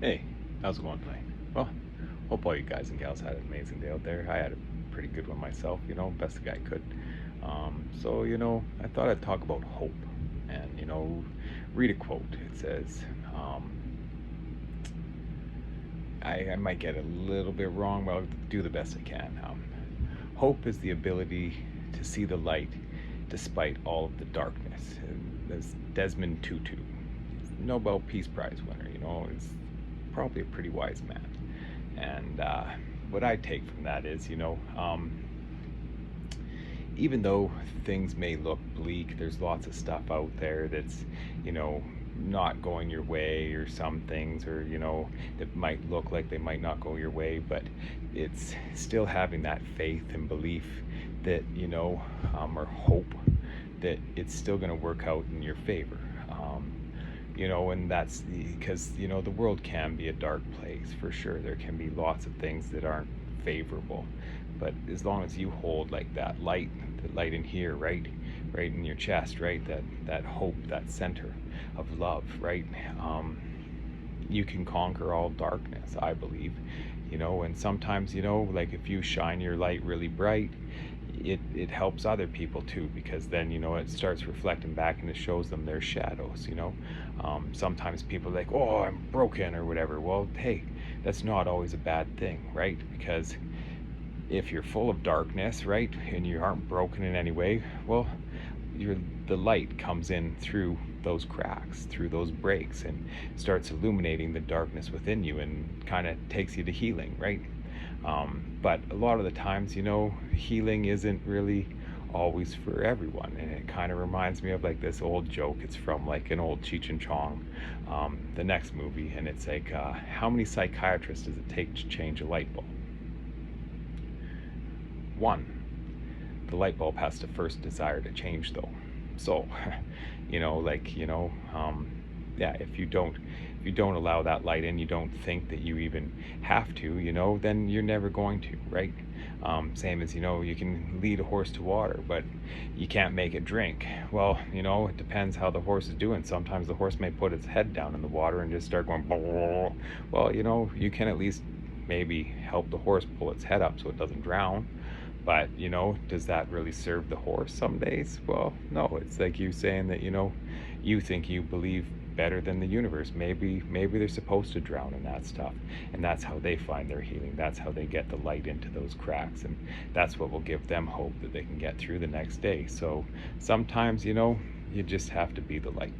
Hey, how's it going tonight? Well, hope all you guys and gals had an amazing day out there. I had a pretty good one myself, best guy could. I thought I'd talk about hope and, read a quote. It says, I might get a little bit wrong, but I'll do the best I can. Hope is the ability to see the light despite all of the darkness. And there's Desmond Tutu, Nobel Peace Prize winner, is probably a pretty wise man. And what I take from that is, even though things may look bleak, there's lots of stuff out there that's, you know, not going your way, or some things, or, that might look like they might not go your way, but it's still having that faith and belief that, or hope that it's still going to work out in your favor. And that's because the world can be a dark place for sure. There can be lots of things that aren't favorable, but as long as you hold like that light, the light in here, right in your chest, right, that hope, that center of love, right, you can conquer all darkness, I believe. And sometimes, like if you shine your light really bright, it helps other people too, because then it starts reflecting back and it shows them their shadows. Sometimes people are like, oh, I'm broken or whatever. Well, hey, that's not always a bad thing, right? Because if you're full of darkness, right, and you aren't broken in any way, well, you're, the light comes in through those cracks, through those breaks, and starts illuminating the darkness within you and kind of takes you to healing, right? But a lot of the times, healing isn't really always for everyone, and it kind of reminds me of like this old joke. It's from like an old Cheech and Chong, the next movie, and it's like, how many psychiatrists does it take to change a light bulb? One. The light bulb has to first desire to change though. So yeah, if you don't allow that light in, you don't think that you even have to, then you're never going to, right? Same as, you can lead a horse to water, but you can't make it drink. Well, it depends how the horse is doing. Sometimes the horse may put its head down in the water and just start going blah, blah, blah. Well, you can at least maybe help the horse pull its head up so it doesn't drown. But, does that really serve the horse some days? Well, no. It's like you saying that, you think you believe better than the universe. Maybe they're supposed to drown in that stuff. And that's how they find their healing. That's how they get the light into those cracks. And that's what will give them hope that they can get through the next day. So sometimes, you just have to be the light.